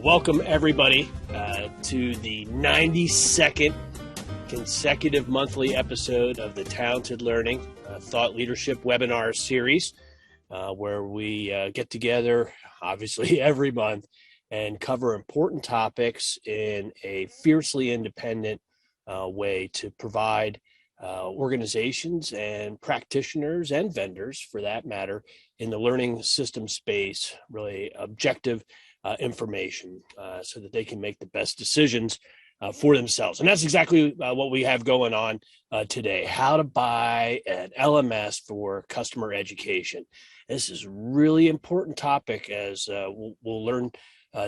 Welcome, everybody, to the 92nd consecutive monthly episode of the Talented Learning Thought Leadership Webinar Series, where we get together, obviously, every month and cover important topics in a fiercely independent way to provide organizations and practitioners and vendors, for that matter, in the learning system space, really objective information so that they can make the best decisions for themselves. And that's exactly what we have going on today: how to buy an LMS for customer education. This is a really important topic, as we'll learn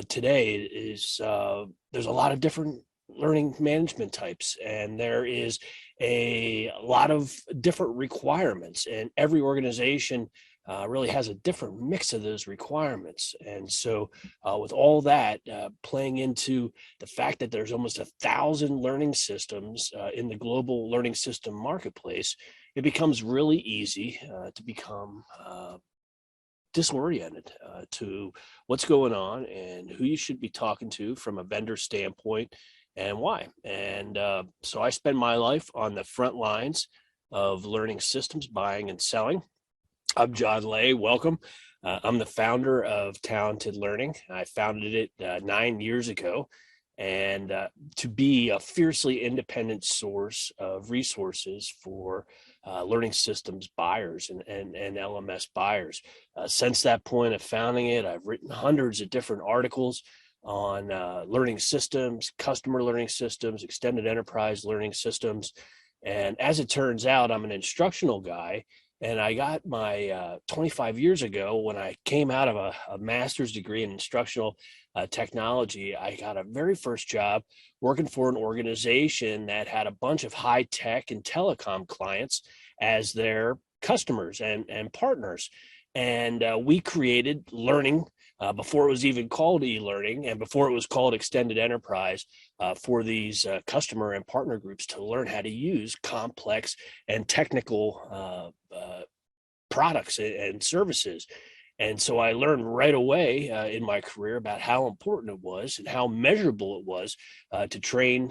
today. Is there's a lot of different learning management types, and there is a lot of different requirements, and every organization really has a different mix of those requirements. And so with all that playing into the fact that there's almost 1,000 learning systems in the global learning system marketplace, it becomes really easy to become disoriented to what's going on and who you should be talking to from a vendor standpoint and why. And so I spend my life on the front lines of learning systems buying and selling. I'm John Lay. Welcome. I'm the founder of Talented Learning. I founded it 9 years ago, and to be a fiercely independent source of resources for learning systems buyers and LMS buyers. Since that point of founding it, I've written hundreds of different articles on learning systems, customer learning systems, extended enterprise learning systems. And as it turns out, I'm an instructional guy. And I got my 25 years ago, when I came out of a master's degree in instructional technology, I got a very first job working for an organization that had a bunch of high tech and telecom clients as their customers and partners. And we created learning before it was even called eLearning and before it was called extended enterprise for these customer and partner groups to learn how to use complex and technical products and services. And so I learned right away in my career about how important it was and how measurable it was to train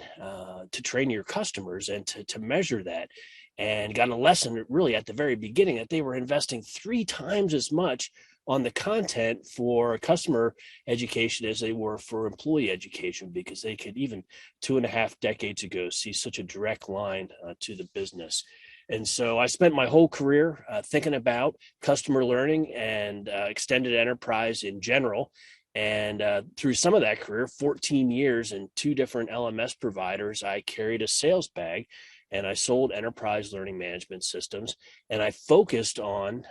your customers and to measure that. And got a lesson really at the very beginning that they were investing 3 times as much on the content for customer education as they were for employee education, because they could, even 2.5 decades ago, see such a direct line to the business. And so I spent my whole career thinking about customer learning and extended enterprise in general. And through some of that career, 14 years in 2 different LMS providers, I carried a sales bag and I sold enterprise learning management systems. And I focused on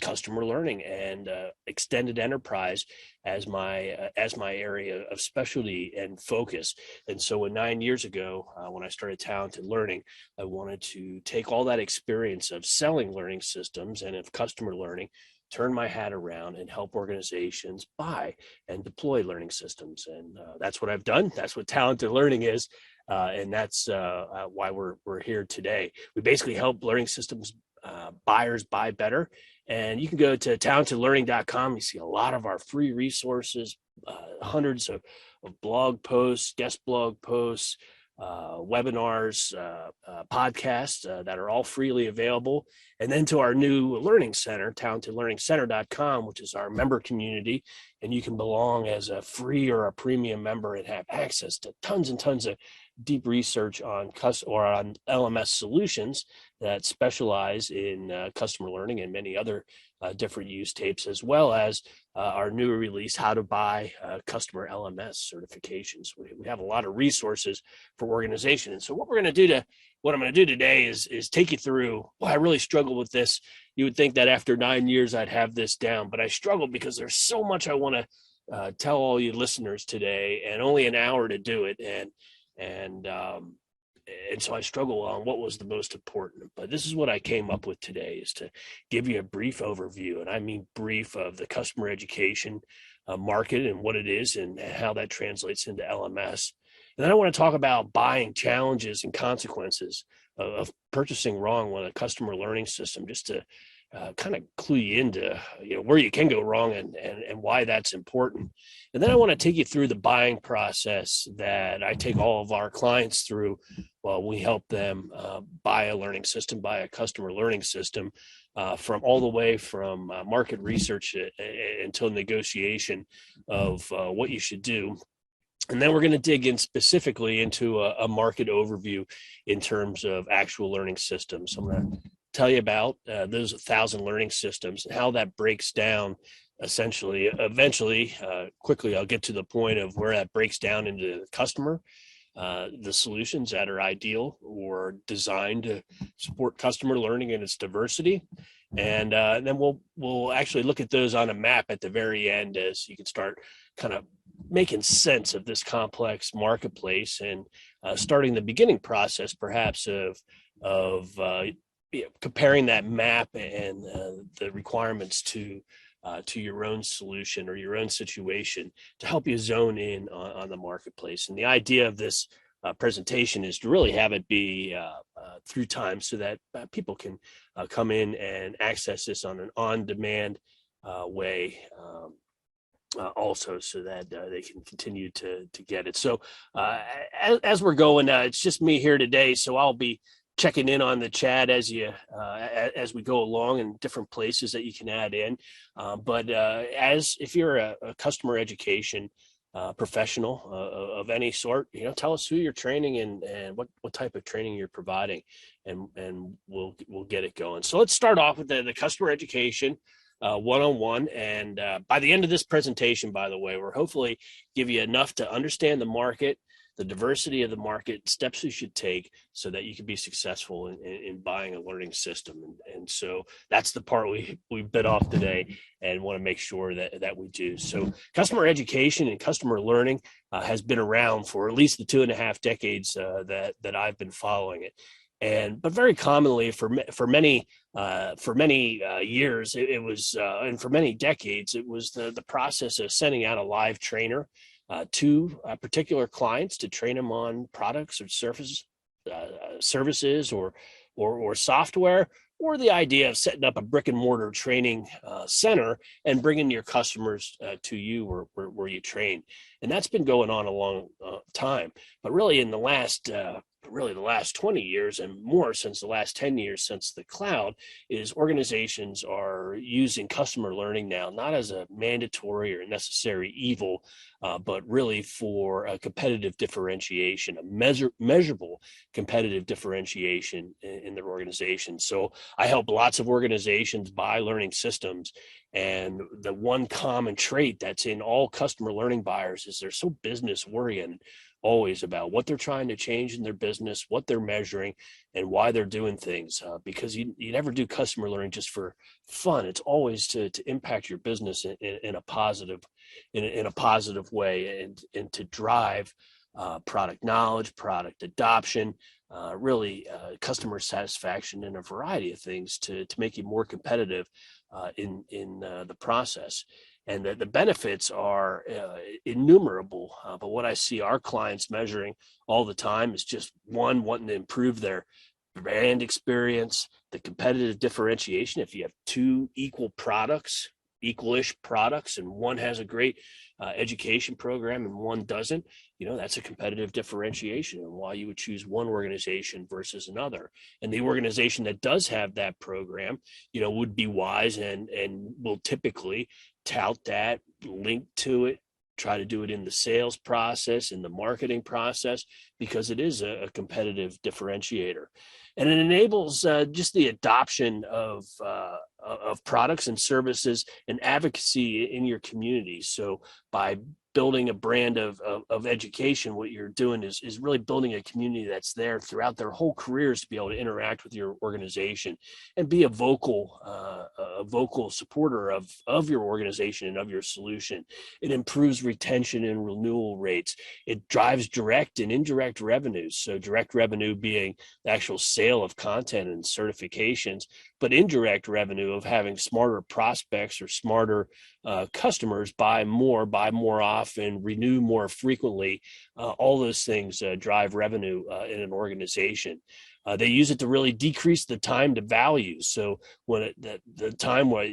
customer learning and extended enterprise as my area of specialty and focus. And so 9 years ago, when I started Talented Learning, I wanted to take all that experience of selling learning systems and of customer learning, turn my hat around and help organizations buy and deploy learning systems. And that's what I've done. That's what Talented Learning is. And that's why we're here today. We basically help learning systems buyers buy better. And you can go to talentedlearning.com. You see a lot of our free resources, hundreds of blog posts, guest blog posts, webinars, podcasts that are all freely available. And then to our new learning center, talentedlearningcenter.com, which is our member community. And you can belong as a free or a premium member and have access to tons and tons of deep research on on LMS solutions that specialize in customer learning and many other different use tapes, as well as our new release, how to buy customer LMS certifications. We have a lot of resources for organizations. And so what I'm going to do today is take you through, well, I really struggle with this. You would think that after 9 years, I'd have this down, but I struggle because there's so much I want to tell all you listeners today, and only an hour to do it. And so I struggle on what was the most important. But this is what I came up with today, is to give you a brief overview, and I mean brief, of the customer education market and what it is and how that translates into LMS. And then I want to talk about buying challenges and consequences of purchasing wrong with a customer learning system, just to kind of clue you into where you can go wrong and why that's important. And then I want to take you through the buying process that I take all of our clients through while we help them buy a learning system, buy a customer learning system, from all the way from market research until negotiation of what you should do. And then we're going to dig in specifically into a market overview in terms of actual learning systems. I'm going to tell you about those 1,000 learning systems and how that breaks down essentially. Eventually, quickly, I'll get to the point of where that breaks down into the customer, the solutions that are ideal or designed to support customer learning and its diversity. And then we'll actually look at those on a map at the very end, as you can start kind of making sense of this complex marketplace and starting the beginning process, perhaps of comparing that map and the requirements to your own solution or your own situation to help you zone in on the marketplace. And the idea of this presentation is to really have it be through time so that people can come in and access this on an on-demand way. Also, so that they can continue to get it. So as we're going, it's just me here today, so I'll be checking in on the chat as we go along, in different places that you can add in. But as if you're a customer education professional of any sort, tell us who you're training and what type of training you're providing, and we'll get it going. So let's start off with the customer education one-on-one. And by the end of this presentation, by the way, we'll hopefully give you enough to understand the market, the diversity of the market, steps you should take so that you can be successful in buying a learning system. And so that's the part we bit off today and want to make sure that we do. So customer education and customer learning has been around for at least the 2.5 decades that I've been following it. But very commonly for many years, it was, and for many decades, it was the process of sending out a live trainer to particular clients to train them on products or services or software, or the idea of setting up a brick and mortar training center and bringing your customers to you where you train. And that's been going on a long time. But really in the last 20 years and more, since the last 10 years since the cloud, is organizations are using customer learning now, not as a mandatory or necessary evil, but really for a competitive differentiation, a measurable competitive differentiation in their organization. So I help lots of organizations buy learning systems. And the one common trait that's in all customer learning buyers is they're so business oriented, always about what they're trying to change in their business, what they're measuring, and why they're doing things. Because you never do customer learning just for fun. It's always to impact your business in a positive way, and to drive product knowledge, product adoption, really customer satisfaction, and a variety of things to make you more competitive in the process. And the benefits are innumerable. But what I see our clients measuring all the time is just one, wanting to improve their brand experience, the competitive differentiation. If you have two equal-ish products, and one has a great education program and one doesn't, that's a competitive differentiation, and why you would choose one organization versus another. And the organization that does have that program, would be wise and will typically tout that, link to it, try to do it in the sales process, in the marketing process, because it is a competitive differentiator. And it enables just the adoption of products and services and advocacy in your community. So by building a brand of education, what you're doing is really building a community that's there throughout their whole careers to be able to interact with your organization and be a vocal supporter of your organization and of your solution. It improves retention and renewal rates. It drives direct and indirect revenues. So direct revenue being the actual sale of content and certifications, but indirect revenue of having smarter prospects or smarter customers buy more often, renew more frequently. All those things drive revenue in an organization. They use it to really decrease the time to value. So when the time where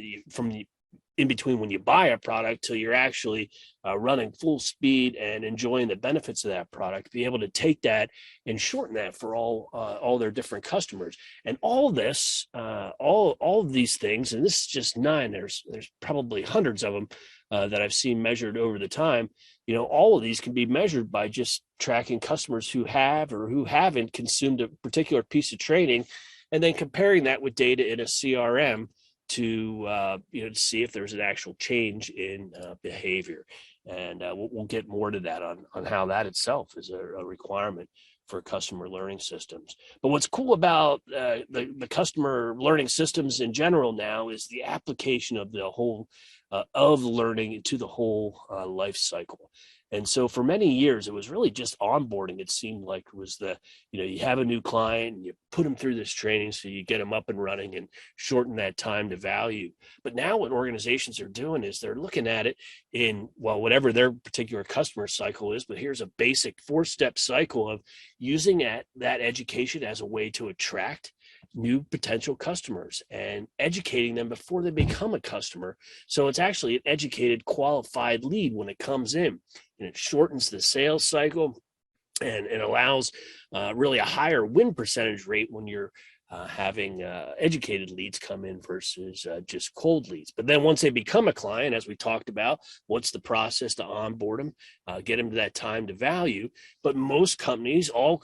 in between when you buy a product till you're actually running full speed and enjoying the benefits of that product, be able to take that and shorten that for all their different customers. And all this, all of these things, and this is just 9. There's probably hundreds of them that I've seen measured over the time. All of these can be measured by just tracking customers who have or who haven't consumed a particular piece of training, and then comparing that with data in a CRM to to see if there's an actual change in behavior. And we'll get more to that on how that itself is a requirement for customer learning systems. But what's cool about the customer learning systems in general now is the application of the whole of learning to the whole life cycle. And so for many years, it was really just onboarding. It seemed like it was you have a new client and you put them through this training so you get them up and running and shorten that time to value. But now what organizations are doing is they're looking at it in, whatever their particular customer cycle is, but here's a basic 4-step cycle of using that education as a way to attract new potential customers and educating them before they become a customer. So it's actually an educated, qualified lead when it comes in, and it shortens the sales cycle, and it allows really a higher win percentage rate when you're having educated leads come in versus just cold leads. But then once they become a client, as we talked about, what's the process to onboard them, get them to that time to value? But most companies, all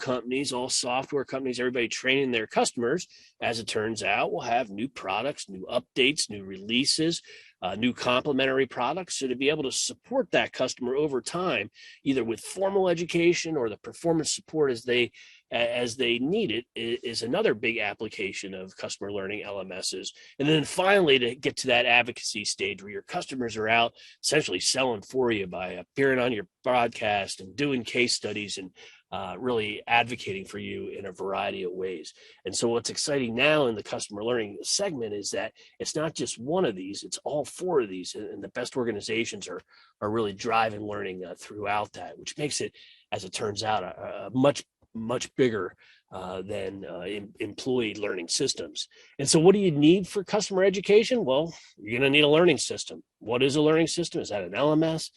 software companies, everybody training their customers, as it turns out, will have new products, new updates, new releases, new complementary products. So to be able to support that customer over time, either with formal education or the performance support as they need it, is another big application of customer learning LMSs. And then finally, to get to that advocacy stage where your customers are out essentially selling for you by appearing on your broadcast and doing case studies and really advocating for you in a variety of ways. And so what's exciting now in the customer learning segment is that it's not just one of these, it's all 4 of these. And the best organizations are really driving learning throughout that, which makes it, as it turns out, a much bigger than employee learning systems. And so what do you need for customer education? Well, you're going to need a learning system. What is a learning system? Is that an LMS?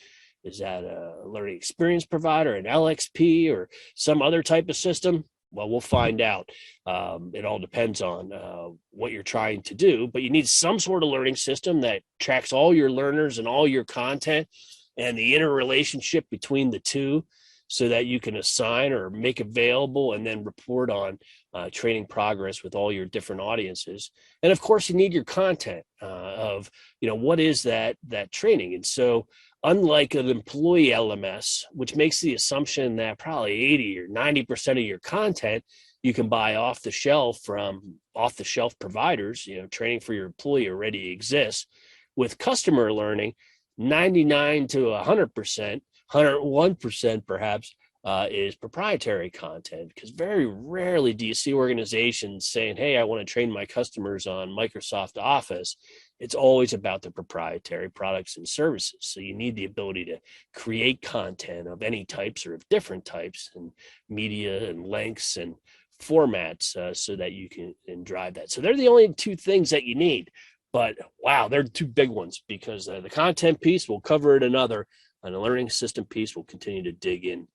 Is that a learning experience provider, an LXP, or some other type of system? Well, we'll find out. It all depends on what you're trying to do, but you need some sort of learning system that tracks all your learners and all your content and the interrelationship between the two, so that you can assign or make available and then report on training progress with all your different audiences. And of course, you need your content of, what is that training? And so unlike an employee LMS, which makes the assumption that probably 80 or 90% of your content you can buy off the shelf from off-the-shelf providers, training for your employee already exists. With customer learning, 99 to 100%, 101% perhaps, is proprietary content, because very rarely do you see organizations saying, hey, I want to train my customers on Microsoft Office. It's always about the proprietary products and services. So you need the ability to create content of any types or of different types and media and lengths and formats so that you can drive that. So they're the only 2 things that you need. But wow, they're 2 big ones, because the content piece will cover it another, and the learning system piece will continue to dig in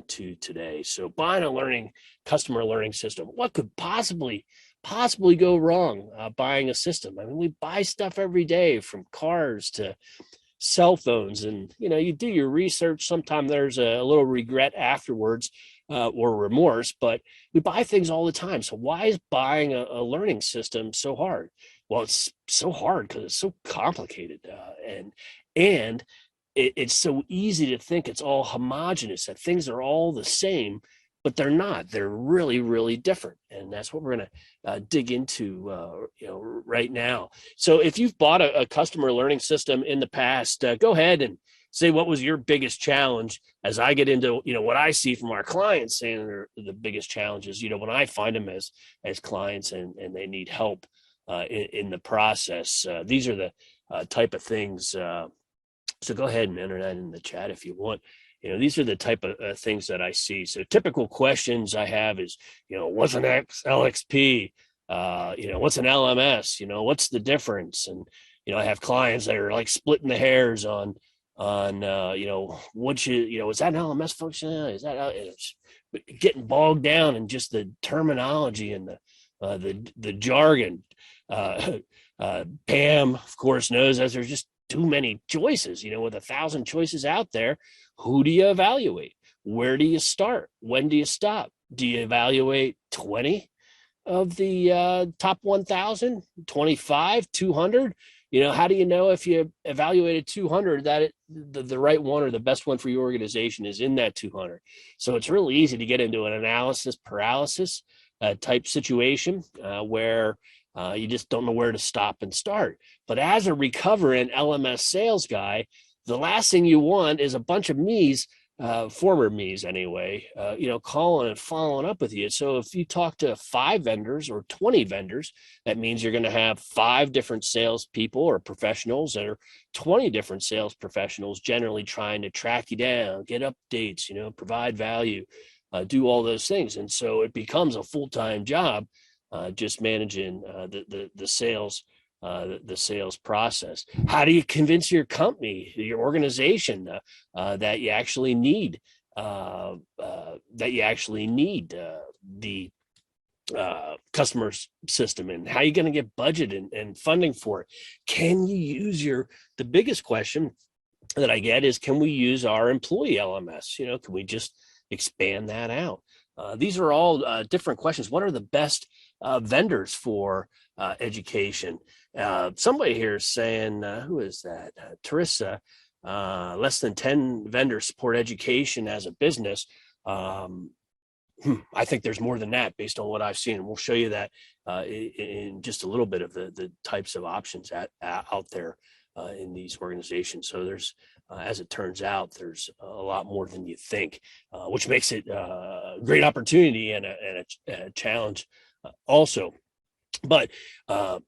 to today. So buying a customer learning system, what could possibly go wrong buying a system? I mean, we buy stuff every day, from cars to cell phones, and you do your research. Sometimes there's a little regret afterwards or remorse, but we buy things all the time. So why is buying a learning system so hard? Well, it's so hard because it's so complicated, and it's so easy to think it's all homogenous, that things are all the same, but they're not. They're really, really different. And that's what we're going to dig into right now. So if you've bought a customer learning system in the past, go ahead and say, what was your biggest challenge? As I get into, what I see from our clients saying are the biggest challenges, when I find them as clients and they need help in the process. These are the type of things. So go ahead and enter that in the chat if you want. These are the type of things that I see. So typical questions I have is, what's an LXP? What's an LMS? What's the difference? And, I have clients that are like splitting the hairs on, what is that an LMS function? Is that it's getting bogged down in just the terminology and the jargon. Pam, of course, knows that there's just too many choices. With 1,000 choices out there, who do you evaluate? Where do you start? When do you stop? Do you evaluate 20 of the top 1,000, 25, 200? How do you know if you evaluated 200 that the right one or the best one for your organization is in that 200? So it's really easy to get into an analysis paralysis type situation where you just don't know where to stop and start. But as a recovering LMS sales guy, the last thing you want is a bunch of me's, former me's anyway, calling and following up with you. So if you talk to 5 vendors or 20 vendors, that means you're going to have 5 different salespeople or professionals that are 20 different sales professionals generally trying to track you down, get updates, provide value, do all those things. And so it becomes a full-time job just managing the sales. The sales process. How do you convince your company, your organization, that you actually need the customer system, and how are you going to get budget and funding for it? Can you use the biggest question that I get is, can we use our employee LMS? Can we just expand that out? These are all different questions. What are the best vendors for education? Somebody here is saying, who is that? Teresa, less than 10 vendors support education as a business. I think there's more than that based on what I've seen. And we'll show you that in just a little bit of the types of options out there in these organizations. So there's, as it turns out, there's a lot more than you think, which makes it a great opportunity and a challenge also. But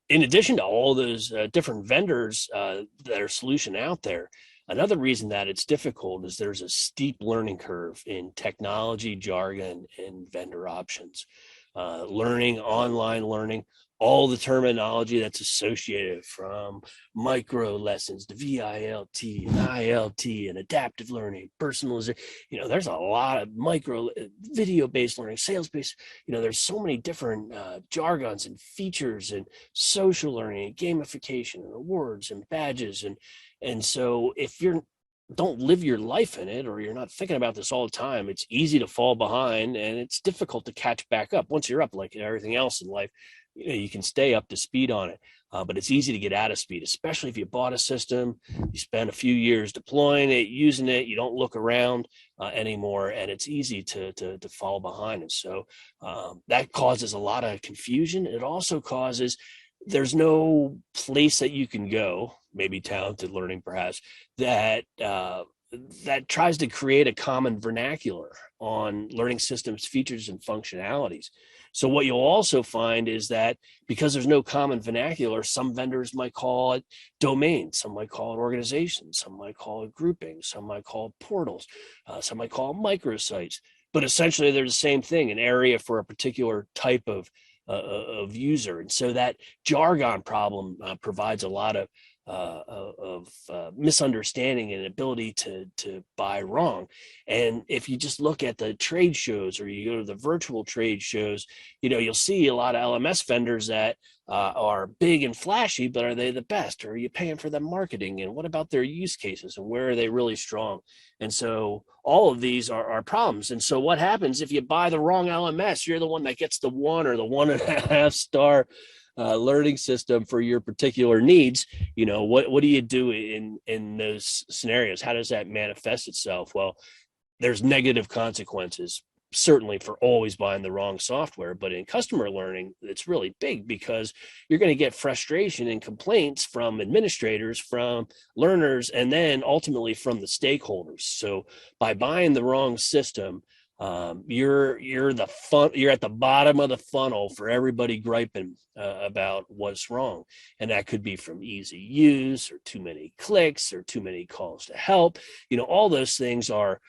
in addition to all those different vendors that are solution out there, another reason that it's difficult is there's a steep learning curve in technology, jargon, and vendor options. Online learning, all the terminology that's associated, from micro lessons to VILT and ILT and adaptive learning, personalization. There's a lot of micro video-based learning, sales-based. There's so many different jargons and features, and social learning, and gamification, and awards and badges. And so if you don't live your life in it, or you're not thinking about this all the time, it's easy to fall behind, and it's difficult to catch back up. Once you're up, like everything else in life, you can stay up to speed on it, but it's easy to get out of speed, especially if you bought a system, you spend a few years deploying it, using it, you don't look around anymore, and it's easy to fall behind. And so that causes a lot of confusion. It also causes, there's no place that you can go, maybe Talented Learning perhaps, that tries to create a common vernacular on learning systems, features, and functionalities. So what you'll also find is that because there's no common vernacular, some vendors might call it domains, some might call it organizations, some might call it grouping, some might call it portals, some might call it microsites. But essentially, they're the same thing, an area for a particular type of user. And so that jargon problem provides a lot of misunderstanding and ability to buy wrong. And if you just look at the trade shows, or you go to the virtual trade shows, you'll see a lot of LMS vendors that are big and flashy, but are they the best? Or are you paying for them marketing? And what about their use cases? And where are they really strong? And so all of these are problems. And so what happens if you buy the wrong LMS? You're the one that gets the 1 or the 1.5 star learning system for your particular needs. What do you do in those scenarios? How does that manifest itself? Well, there's negative consequences, certainly, for always buying the wrong software. But in customer learning, it's really big, because you're going to get frustration and complaints from administrators, from learners, and then ultimately from the stakeholders. So by buying the wrong system, you're at the bottom of the funnel for everybody griping about what's wrong, and that could be from easy use or too many clicks or too many calls to help. All those things are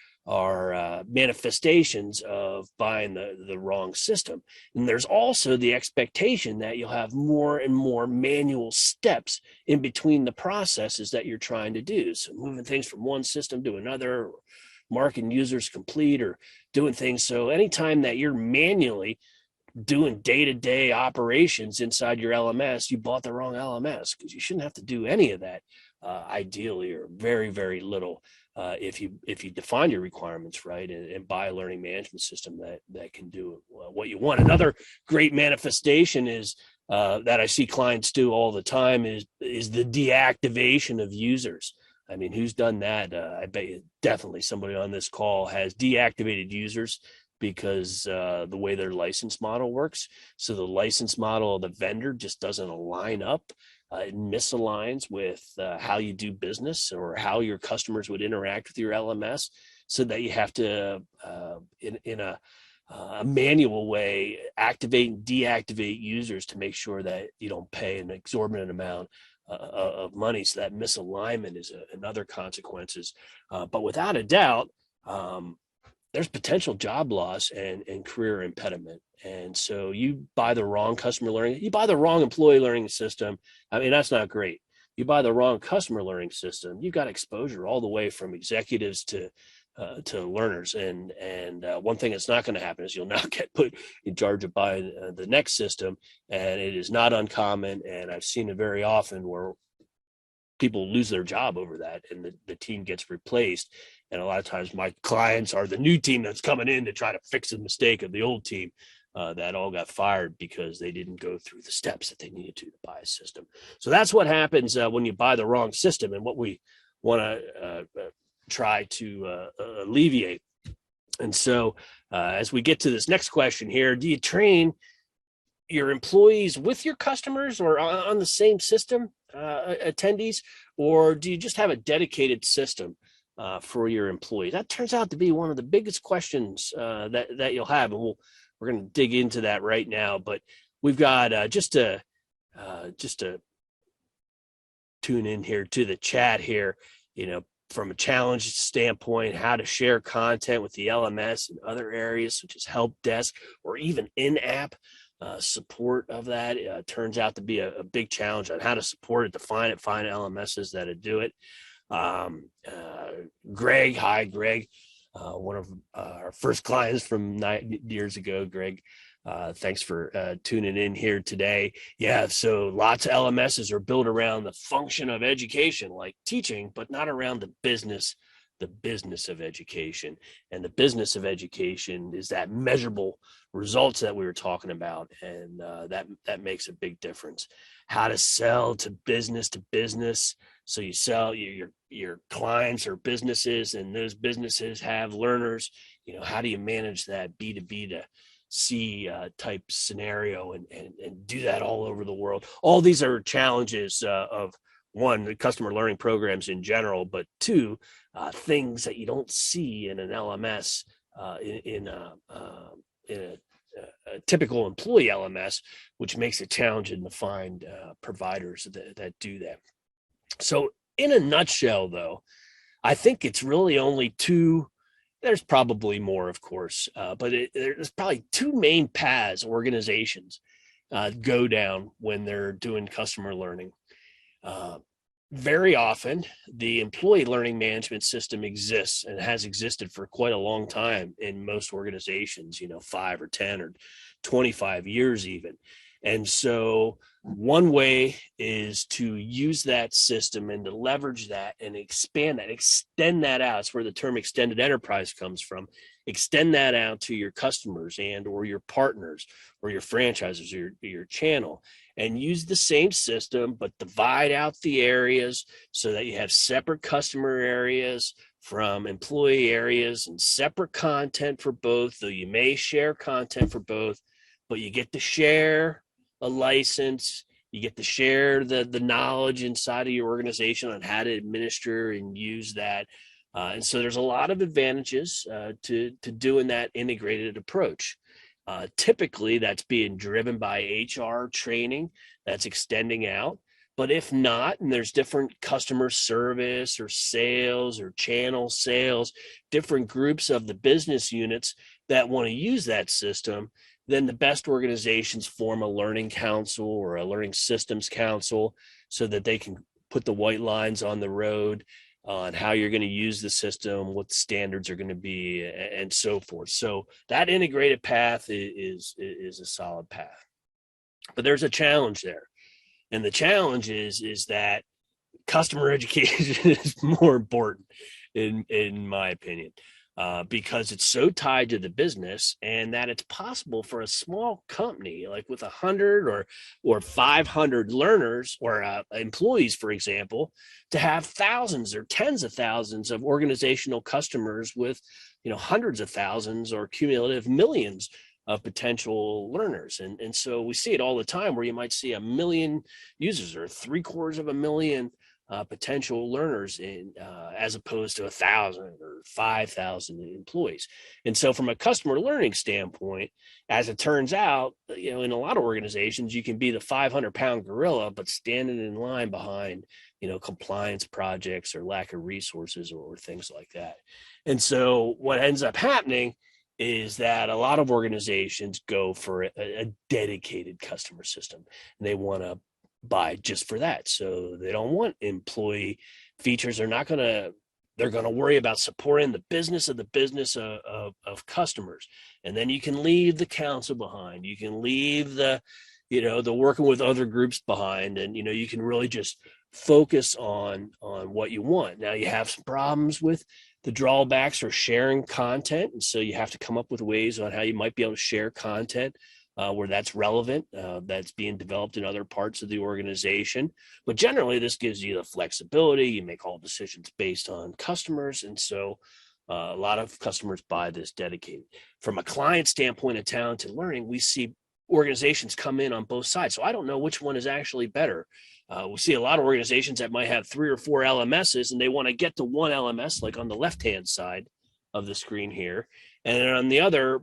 manifestations of buying the wrong system. And there's also the expectation that you'll have more and more manual steps in between the processes that you're trying to do. So moving things from one system to another, or marking users complete, or doing things. So anytime that you're manually doing day-to-day operations inside your LMS, you bought the wrong LMS, because you shouldn't have to do any of that, ideally, or very, very little, if you define your requirements right and buy a learning management system that can do what you want. Another great manifestation is that I see clients do all the time is the deactivation of users. I mean, who's done that? I bet you definitely somebody on this call has deactivated users because the way their license model works. So the license model of the vendor just doesn't align up. It misaligns with how you do business or how your customers would interact with your LMS, so that you have to, in a manual way, activate and deactivate users to make sure that you don't pay an exorbitant amount of money. So that misalignment is another consequences. But without a doubt, there's potential job loss and career impediment. And so you buy the wrong customer learning, you buy the wrong employee learning system. I mean, that's not great. You buy the wrong customer learning system, you've got exposure all the way from executives to learners. And one thing that's not going to happen is you'll now get put in charge of buying the next system. And it is not uncommon. And I've seen it very often where people lose their job over that, and the team gets replaced. And a lot of times my clients are the new team that's coming in to try to fix the mistake of the old team that all got fired because they didn't go through the steps that they needed to buy a system. So that's what happens when you buy the wrong system, and what we want to try to alleviate. And so as we get to this next question here, do you train your employees with your customers or on the same system, attendees, or do you just have a dedicated system for your employees? That turns out to be one of the biggest questions that you'll have, and we're going to dig into that right now. But we've got just to tune in here to the chat here, from a challenge standpoint, how to share content with the LMS and other areas such as help desk or even in-app support of that. Turns out to be a big challenge on how to support it, define it, find LMSs that do it. Greg, hi, Greg, one of our first clients from 9 years ago. Greg, thanks for tuning in here today. Yeah, so lots of LMSs are built around the function of education, like teaching, but not around the business of education. And the business of education is that measurable results that we were talking about, and that makes a big difference. How to sell to business, so you sell your clients or businesses, and those businesses have learners. How do you manage that B2B to C type scenario and do that all over the world? All these are challenges of, one, the customer learning programs in general, but two, things that you don't see in an LMS, in a typical employee LMS, which makes it challenging to find providers that do that. So in a nutshell, though, I think it's really only two. There's probably more, of course, but there's probably two main paths organizations go down when they're doing customer learning. Very often, the employee learning management system exists and has existed for quite a long time in most organizations, 5 or 10 or 25 years even. And so one way is to use that system and to leverage that and expand that, extend that out. It's where the term extended enterprise comes from. Extend that out to your customers and or your partners or your franchises or your channel, and use the same system, but divide out the areas so that you have separate customer areas from employee areas and separate content for both, though you may share content for both, but you get to share a license, you get to share the knowledge inside of your organization on how to administer and use that And so there's a lot of advantages to doing that integrated approach. Typically, that's being driven by HR training that's extending out. But if not, and there's different customer service or sales or channel sales, different groups of the business units that want to use that system, then the best organizations form a learning council or a learning systems council so that they can put the white lines on the road on how you're going to use the system, what the standards are going to be, and so forth. So that integrated path is a solid path. But there's a challenge there. And the challenge is that customer education is more important, in my opinion, because it's so tied to the business, and that it's possible for a small company like with 100 or 500 learners or employees, for example, to have thousands or tens of thousands of organizational customers with hundreds of thousands or cumulative millions of potential learners. And so we see it all the time where you might see 1 million users or 750,000 potential learners as opposed to 1,000 or 5,000 employees. And so from a customer learning standpoint, as it turns out, in a lot of organizations, you can be the 500-pound gorilla, but standing in line behind, compliance projects or lack of resources or things like that. And so what ends up happening is that a lot of organizations go for a dedicated customer system, and they want to buy just for that. So they don't want employee features. They're going to worry about supporting the business of customers. And then you can leave the council behind. You can leave the working with other groups behind, and, you can really just focus on what you want. Now you have some problems with the drawbacks for sharing content. And so you have to come up with ways on how you might be able to share content where that's relevant, that's being developed in other parts of the organization. But generally, this gives you the flexibility. You make all decisions based on customers. And so a lot of customers buy this dedicated. From a client standpoint of talented learning, we see organizations come in on both sides. So I don't know which one is actually better. We see a lot of organizations that might have 3 or 4 LMSs, and they want to get to one LMS, like on the left-hand side of the screen here. And on the other,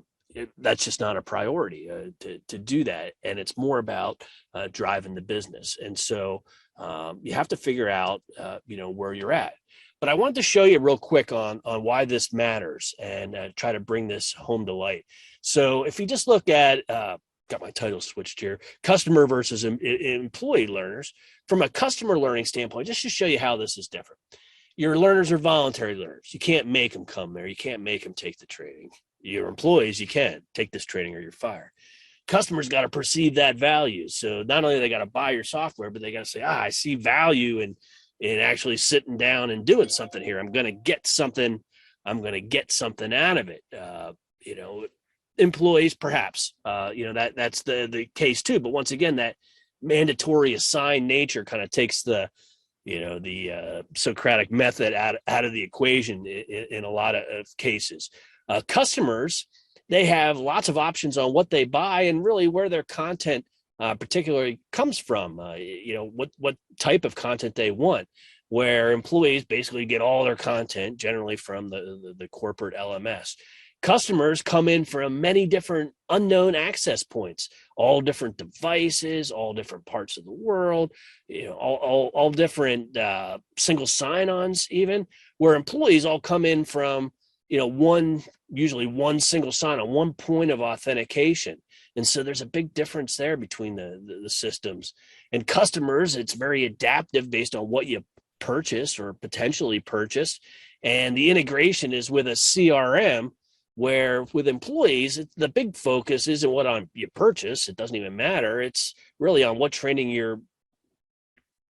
that's just not a priority to do that. And it's more about driving the business. And so you have to figure out, where you're at. But I wanted to show you real quick on why this matters and try to bring this home to light. So if you just look at, got my title switched here, customer versus employee learners, from a customer learning standpoint, just to show you how this is different. Your learners are voluntary learners. You can't make them come there. You can't make them take the training. Your employees, you can take this training or you're fired. Customers got to perceive that value. So not only they got to buy your software, but they got to say, I see value in actually sitting down and doing something here. I'm going to get something out of it. Employees, perhaps, that's the case too. But once again, that mandatory assigned nature kind of takes the Socratic method out of the equation in a lot of cases. Customers, they have lots of options on what they buy and really where their content particularly comes from, what type of content they want, where employees basically get all their content generally from the corporate LMS. Customers come in from many different unknown access points, all different devices, all different parts of the world, all different single sign-ons even, where employees all come in from, usually one single sign-on, one point of authentication. And so there's a big difference there between the systems. And customers, it's very adaptive based on what you purchase or potentially purchase. And the integration is with a CRM, where with employees, the big focus isn't what you purchase. It doesn't even matter. It's really on what training you're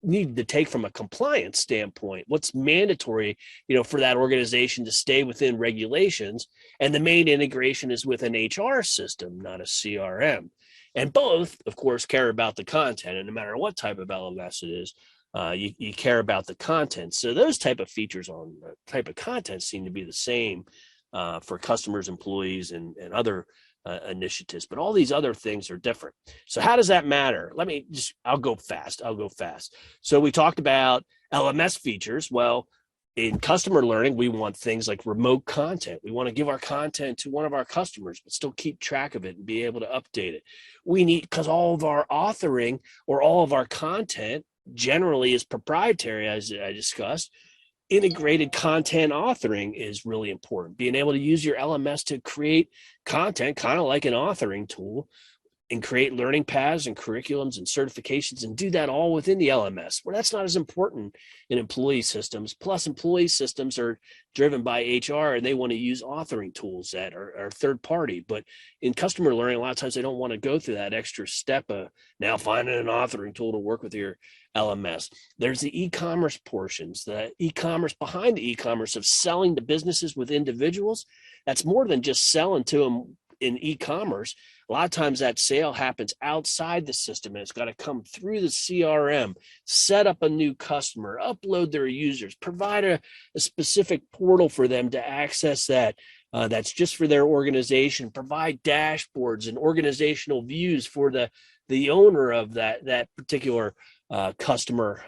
need to take from a compliance standpoint, what's mandatory, for that organization to stay within regulations. And the main integration is with an HR system, not a CRM. And both, of course, care about the content. And no matter what type of LMS it is, you care about the content. So those type of features on the type of content seem to be the same for customers, employees, and other initiatives, but all these other things are different. So how does that matter? I'll go fast. So we talked about LMS features. Well, in customer learning, we want things like remote content. We want to give our content to one of our customers, but still keep track of it and be able to update it. We need, because all of our authoring or all of our content generally is proprietary, as I discussed. Integrated content authoring is really important. Being able to use your LMS to create content, kind of like an authoring tool, and create learning paths and curriculums and certifications and do that all within the LMS, where that's not as important in employee systems. Plus, employee systems are driven by HR and they want to use authoring tools that are third party. But in customer learning, a lot of times they don't want to go through that extra step of now finding an authoring tool to work with your LMS. There's the e-commerce portions, the e-commerce behind the e-commerce of selling to businesses with individuals. That's more than just selling to them in e-commerce. A lot of times that sale happens outside the system and it's got to come through the CRM, set up a new customer, upload their users, provide a specific portal for them to access that. That's just for their organization, provide dashboards and organizational views for the owner of that particular customer,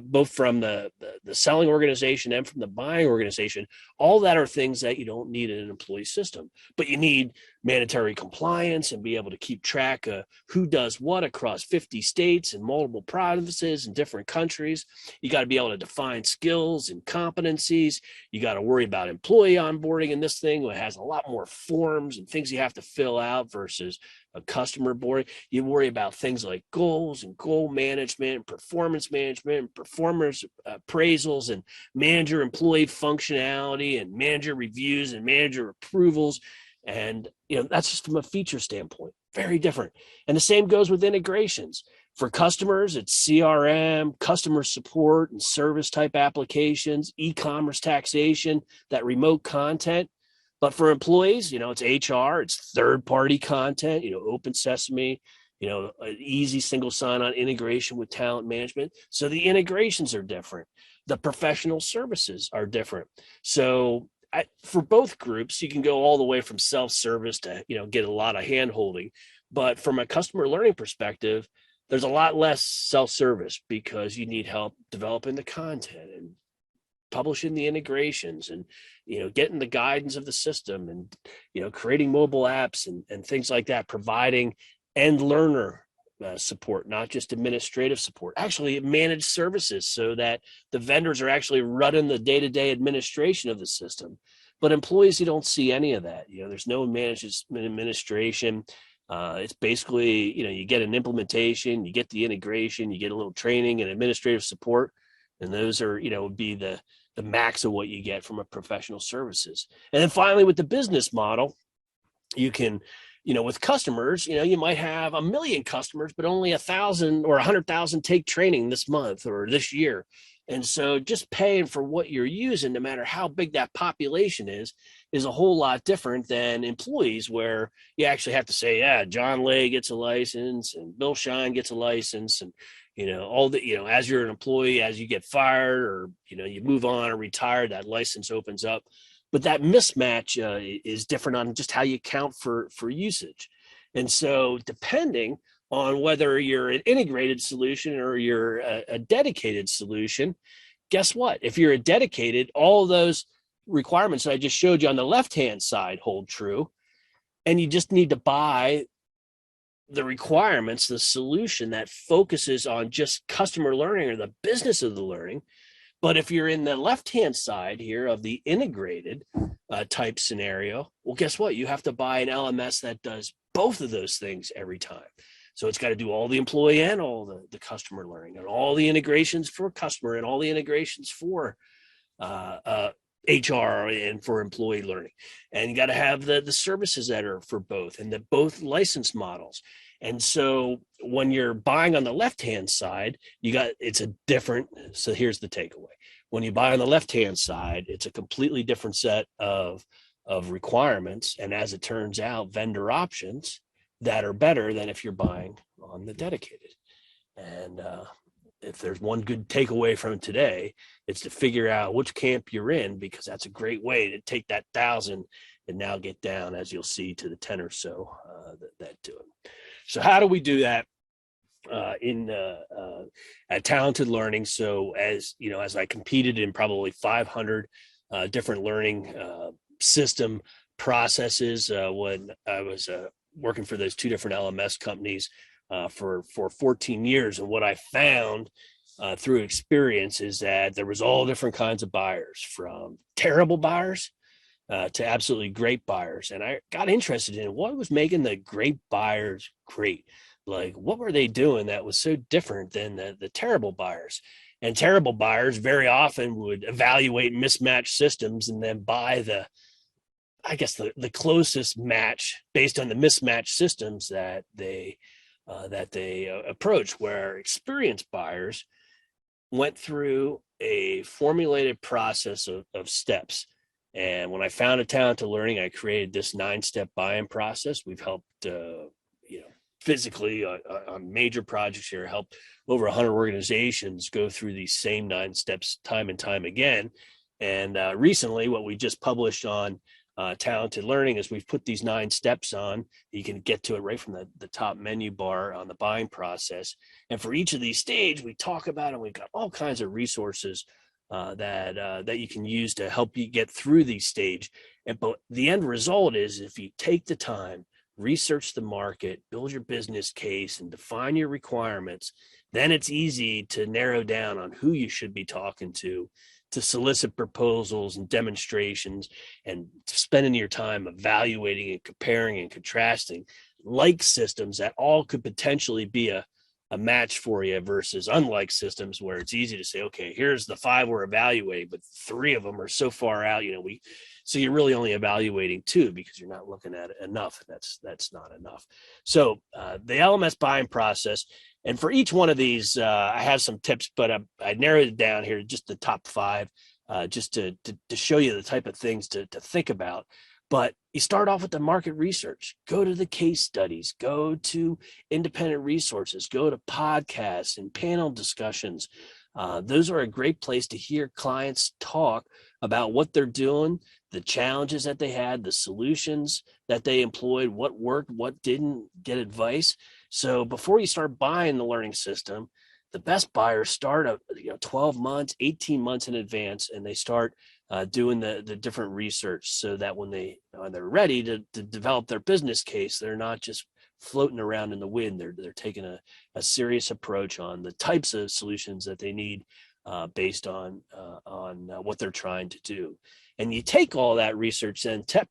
both from the selling organization and from the buying organization. All that are things that you don't need in an employee system, but you need mandatory compliance and be able to keep track of who does what across 50 states and multiple provinces and different countries. You got to be able to define skills and competencies. You got to worry about employee onboarding in this thing. It has a lot more forms and things you have to fill out versus a customer board. You worry about things like goals and goal management, performance management, performance appraisals, and manager employee functionality and manager reviews and manager approvals. And that's just from a feature standpoint, very different. And the same goes with integrations. For customers, it's CRM, customer support and service type applications, e-commerce taxation, that remote content. But for employees, it's HR, it's third-party content, Open Sesame, easy single sign-on integration with talent management. So the integrations are different. The professional services are different. So for both groups, you can go all the way from self-service to, get a lot of hand-holding. But from a customer learning perspective, there's a lot less self-service because you need help developing the content and publishing the integrations and getting the guidance of the system and creating mobile apps and things like that, providing end learner support, not just administrative support, actually managed services, so that the vendors are actually running the day-to-day administration of the system. But employees, you don't see any of that. There's no managed administration. It's basically, you get an implementation, you get the integration, you get a little training and administrative support, and those are, would be the max of what you get from a professional services. And then finally, with the business model, you can, with customers, you might have 1 million customers, but only 1,000 or 100,000 take training this month or this year. And so just paying for what you're using, no matter how big that population is a whole lot different than employees, where you actually have to say, yeah, John Lay gets a license and Bill Shine gets a license. And all the, as you're an employee, as you get fired or, you move on or retire, that license opens up. But that mismatch is different on just how you count for usage. And so depending on whether you're an integrated solution or you're a dedicated solution, guess what? If you're a dedicated, all of those requirements that I just showed you on the left-hand side hold true. And you just need to buy the requirements, the solution that focuses on just customer learning or the business of the learning. But if you're in the left-hand side here of the integrated type scenario, well, guess what? You have to buy an LMS that does both of those things every time. So it's got to do all the employee and all the customer learning and all the integrations for customer and all the integrations for HR and for employee learning. And you got to have the services that are for both and the both license models. And so when you're buying on the left-hand side, it's a different, so here's the takeaway. When you buy on the left-hand side, it's a completely different set of requirements. And as it turns out, vendor options that are better than if you're buying on the dedicated. And if there's one good takeaway from today, it's to figure out which camp you're in, because that's a great way to take that 1,000 and now get down, as you'll see, to the 10 or so that do it. So how do we do that? at Talented Learning. So as you know, as I competed in probably 500 different learning system processes when I was working for those two different LMS companies for 14 years, and what I found through experience is that there was all different kinds of buyers, from terrible buyers to absolutely great buyers. And I got interested in what was making the great buyers great. Like, what were they doing that was so different than the terrible buyers? And terrible buyers very often would evaluate mismatched systems and then buy the closest match based on the mismatched systems that they approach. Where experienced buyers went through a formulated process of steps. And when I founded Talented Learning, I created this 9-step buy-in process. We've helped, physically on major projects here, helped over 100 organizations go through these same 9 steps time and time again. And recently, what we just published on Talented Learning is we've put these 9 steps on. You can get to it right from the top menu bar on the buying process. And for each of these stages, we talk about, and we've got all kinds of resources that you can use to help you get through these stages. But the end result is, if you take the time, research the market, build your business case, and define your requirements, then it's easy to narrow down on who you should be talking to solicit proposals and demonstrations, and spending your time evaluating and comparing and contrasting like systems that all could potentially be a match for you, versus unlike systems where it's easy to say, okay, here's the 5 we're evaluating, but 3 of them are so far out, so you're really only evaluating 2 because you're not looking at it enough. That's not enough. So the LMS buying process, and for each one of these, I have some tips, but I narrowed it down here, just the top 5, just to show you the type of things to think about. But you start off with the market research. Go to the case studies, go to independent resources, go to podcasts and panel discussions. Those are a great place to hear clients talk about what they're doing, the challenges that they had, the solutions that they employed, what worked, what didn't, get advice. So before you start buying the learning system, the best buyers start 12 months, 18 months in advance, and they start doing the different research, so that when they're ready to develop their business case, they're not just floating around in the wind. They're taking a serious approach on the types of solutions that they need based on what they're trying to do. And you take all that research, then tip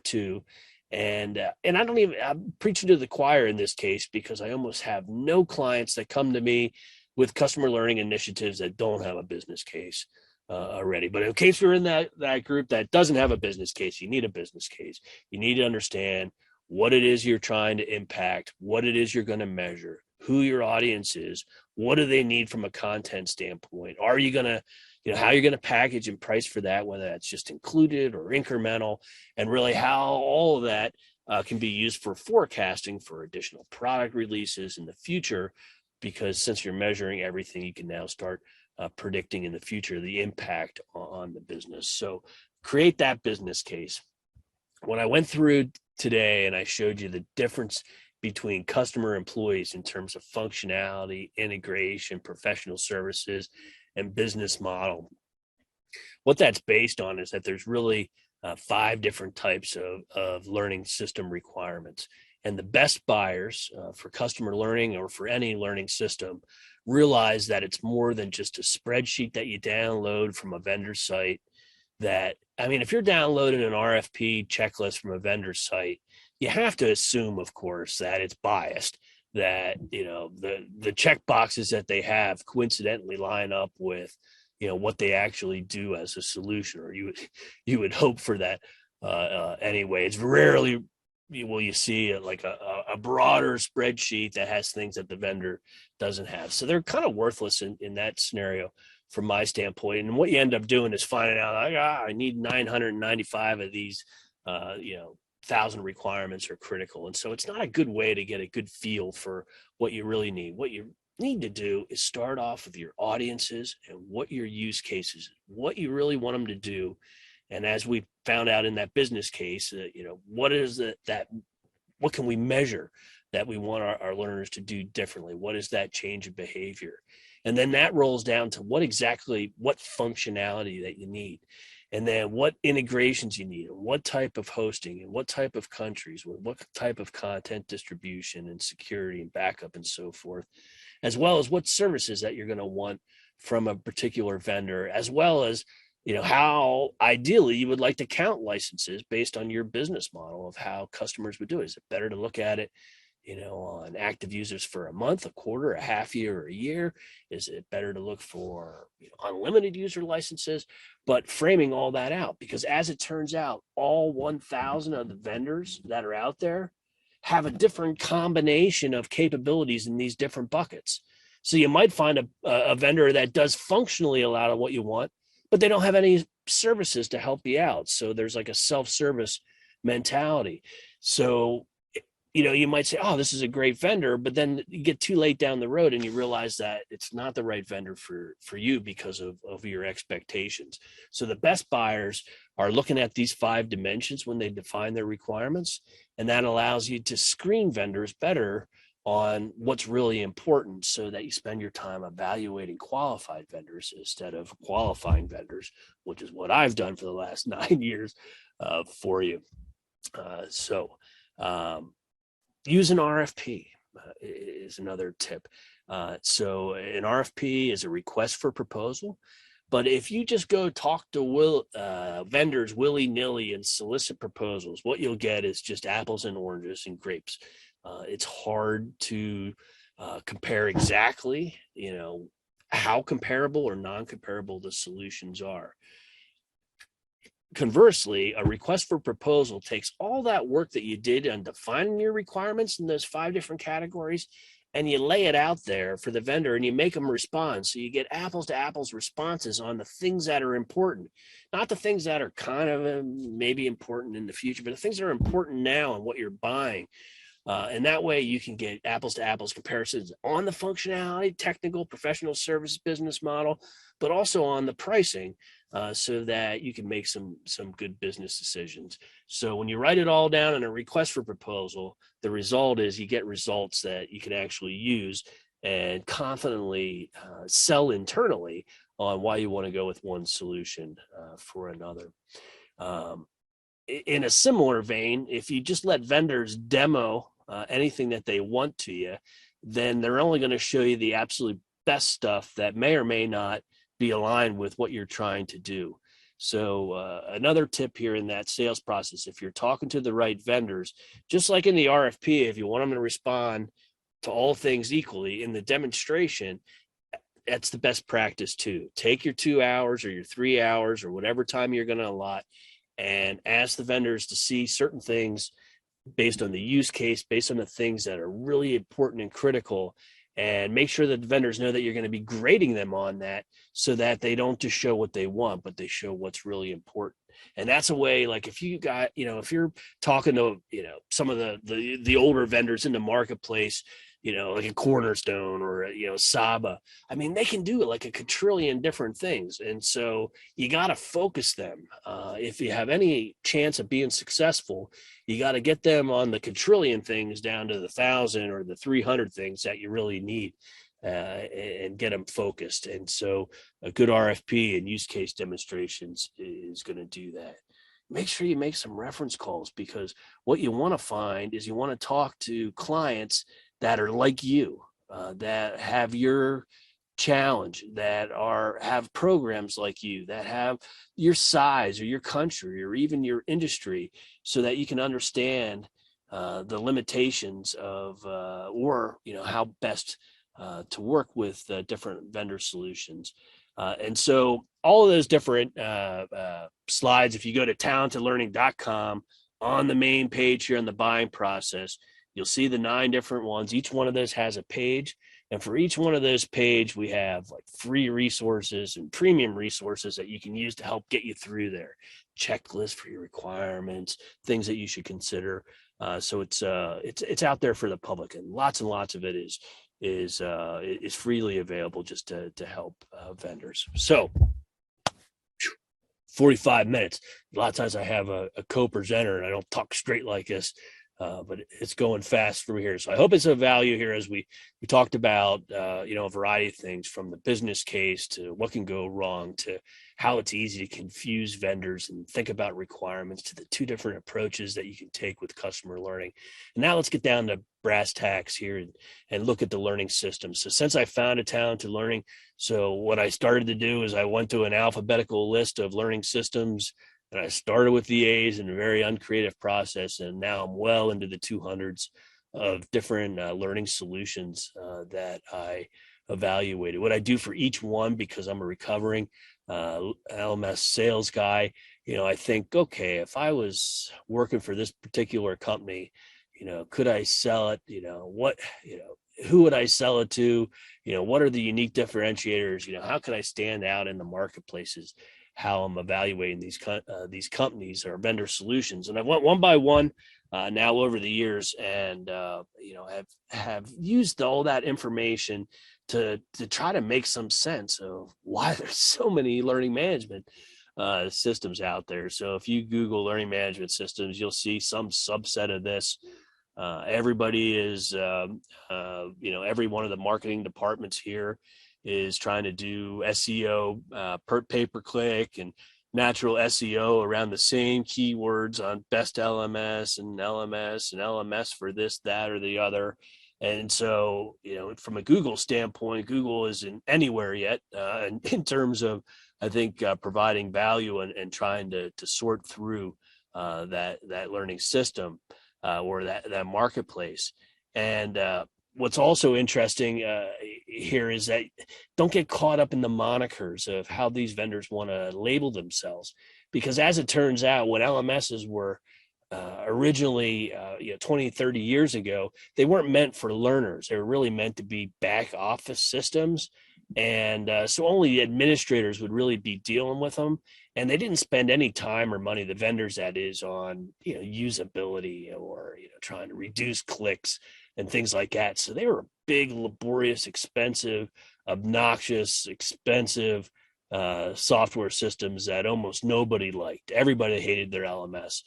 2, and I'm preaching to the choir in this case, because I almost have no clients that come to me with customer learning initiatives that don't have a business case already. But in case you're in that group that doesn't have a business case, you need a business case. You need to understand what it is you're trying to impact, what it is you're going to measure, who your audience is, what do they need from a content standpoint. Are you going to, how you're going to package and price for that, whether that's just included or incremental, and really how all of that can be used for forecasting for additional product releases in the future. Because since you're measuring everything, you can now start predicting in the future the impact on the business. So create that business case. When I went through today and I showed you the difference between customer employees in terms of functionality, integration, professional services, and business model, what that's based on is that there's really 5 different types of learning system requirements. And the best buyers for customer learning or for any learning system realize that it's more than just a spreadsheet that you download from a vendor site. If you're downloading an RFP checklist from a vendor site, you have to assume, of course, that it's biased, that, the check boxes that they have coincidentally line up with, what they actually do as a solution, or you would hope for that anyway. It's rarely will you see like a broader spreadsheet that has things that the vendor doesn't have. So they're kind of worthless in that scenario from my standpoint. And what you end up doing is finding out, I need 995 of these, 1,000 requirements are critical. And so it's not a good way to get a good feel for what you really need. What you need to do is start off with your audiences and what your use cases, what you really want them to do. And as we found out in that business case, what is that? What can we measure that we want our learners to do differently? What is that change of behavior? And then that rolls down to what functionality that you need. And then what integrations you need, and what type of hosting, and what type of countries, what type of content distribution and security and backup and so forth, as well as what services that you're going to want from a particular vendor, as well as how ideally you would like to count licenses based on your business model of how customers would do it. Is it better to look at it on active users for a month, a quarter, a half year, or a year? Is it better to look for unlimited user licenses? But framing all that out, because as it turns out, all 1,000 of the vendors that are out there have a different combination of capabilities in these different buckets. So you might find a vendor that does functionally a lot of what you want, but they don't have any services to help you out. So there's like a self-service mentality. So you might say, oh, this is a great vendor, but then you get too late down the road and you realize that it's not the right vendor for you because of your expectations. So the best buyers are looking at these 5 dimensions when they define their requirements, and that allows you to screen vendors better on what's really important, so that you spend your time evaluating qualified vendors instead of qualifying vendors, which is what I've done for the last 9 years for you. Use an RFP is another tip. So an RFP is a request for proposal. But if you just go talk to vendors willy-nilly and solicit proposals, what you'll get is just apples and oranges and grapes. It's hard to compare exactly, how comparable or non-comparable the solutions are. Conversely, a request for proposal takes all that work that you did on defining your requirements in those 5 different categories, and you lay it out there for the vendor and you make them respond. So you get apples to apples responses on the things that are important, not the things that are kind of maybe important in the future, but the things that are important now and what you're buying. And that way you can get apples to apples comparisons on the functionality, technical, professional service business model, but also on the pricing, so that you can make some good business decisions. So when you write it all down in a request for proposal, the result is you get results that you can actually use and confidently sell internally on why you want to go with one solution for another. In a similar vein, if you just let vendors demo anything that they want to you, then they're only going to show you the absolute best stuff that may or may not be aligned with what you're trying to do. So another tip here in that sales process, if you're talking to the right vendors, just like in the RFP, if you want them to respond to all things equally, in the demonstration, that's the best practice too. Take your 2 hours or your 3 hours or whatever time you're going to allot, and ask the vendors to see certain things based on the use case, based on the things that are really important and critical, and make sure that the vendors know that you're going to be grading them on that, so that they don't just show what they want, but they show what's really important. And that's a way, like if you got, if you're talking to, some of the older vendors in the marketplace, like a Cornerstone or Saba, I mean, they can do like a quadrillion different things. And so you got to focus them. If you have any chance of being successful, you got to get them on the quadrillion things down to the 1,000 or the 300 things that you really need, and get them focused. And so a good RFP and use case demonstrations is going to do that. Make sure you make some reference calls, because what you want to find is you want to talk to clients that are like you, that have your challenge, that have programs like you, that have your size or your country or even your industry, so that you can understand the limitations of or how best to work with different vendor solutions. And so all of those different slides, if you go to talentedlearning.com, on the main page here on the buying process, you'll see the 9 different ones. Each one of those has a page. And for each one of those pages, we have like free resources and premium resources that you can use to help get you through there. Checklist for your requirements, things that you should consider. So it's out there for the public, and lots of it is freely available just to help vendors. So 45 minutes. A lot of times I have a co-presenter and I don't talk straight like this. but it's going fast through here. So I hope it's of value here as we talked about, a variety of things from the business case to what can go wrong to how it's easy to confuse vendors and think about requirements to the two different approaches that you can take with customer learning. And now let's get down to brass tacks here and look at the learning system. So since I founded Talented Learning, so what I started to do is I went to an alphabetical list of learning systems, and I started with the A's in a very uncreative process, and now I'm well into the 200s of different learning solutions that I evaluated. What I do for each one, because I'm a recovering LMS sales guy, I think, okay, if I was working for this particular company, could I sell it? Who would I sell it to? What are the unique differentiators? How can I stand out in the marketplaces? How I'm evaluating these companies or vendor solutions, and I went one by one now over the years, and have used all that information to try to make some sense of why there's so many learning management systems out there. So if you Google learning management systems, you'll see some subset of this. Everybody is, every one of the marketing departments here is trying to do SEO, per pay-per-click and natural SEO around the same keywords on best LMS and LMS for this, that, or the other. And so, from a Google standpoint, Google isn't anywhere yet in terms of, I think, providing value and trying to sort through that learning system or that marketplace. And what's also interesting here is that don't get caught up in the monikers of how these vendors want to label themselves, because as it turns out, when LMSs were originally 20, 30 years ago, they weren't meant for learners. They were really meant to be back office systems. And so only administrators would really be dealing with them. And they didn't spend any time or money, the vendors that is, on usability or trying to reduce clicks and things like that. So they were big, laborious, expensive, obnoxious, expensive software systems that almost nobody liked. Everybody hated their LMS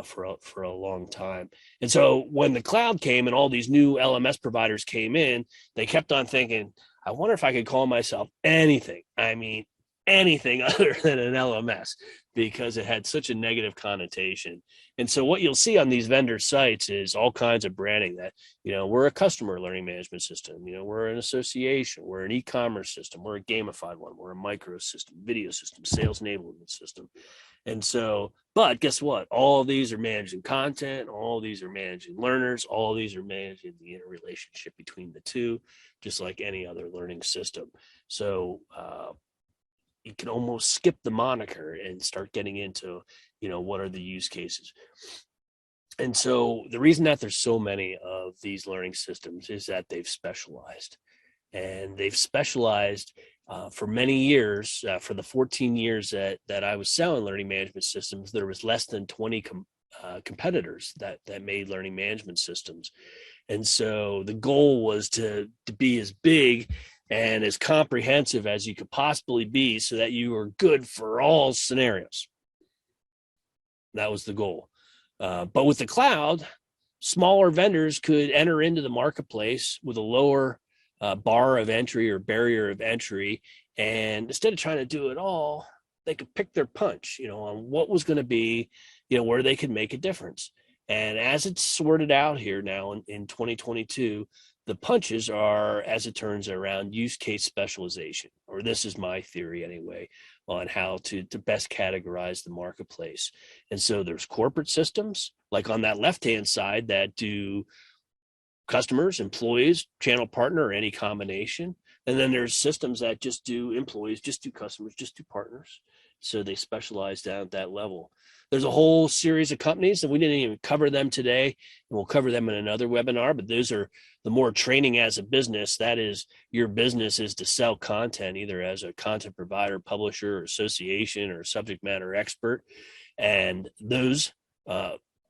for a long time. And so when the cloud came and all these new LMS providers came in, they kept on thinking, I wonder if I could call myself anything. I mean, anything other than an LMS, because it had such a negative connotation. And so what you'll see on these vendor sites is all kinds of branding that, we're a customer learning management system, we're an association, we're an e-commerce system, we're a gamified one, we're a micro system, video system, sales enablement system. And so, but guess what? All of these are managing content, all of these are managing learners, all of these are managing the interrelationship between the two, just like any other learning system. So you can almost skip the moniker and start getting into, what are the use cases. And so the reason that there's so many of these learning systems is that they've specialized. And they've specialized for many years. For the 14 years that I was selling learning management systems, there was less than 20 competitors that made learning management systems. And so the goal was to be as big and as comprehensive as you could possibly be so that you were good for all scenarios. That was the goal. But with the cloud, smaller vendors could enter into the marketplace with a lower bar of entry or barrier of entry. And instead of trying to do it all, they could pick their punch, on what was going to be, where they could make a difference. And as it's sorted out here now in 2022, the punches are, as it turns, around use case specialization, or this is my theory anyway, on how to best categorize the marketplace. And so there's corporate systems, like on that left-hand side, that do customers, employees, channel partner, or any combination. And then there's systems that just do employees, just do customers, just do partners. So they specialize down at that level. There's a whole series of companies that we didn't even cover them today, and we'll cover them in another webinar, but those are the more training as a business. That is, your business is to sell content, either as a content provider, publisher, or association, or subject matter expert. And those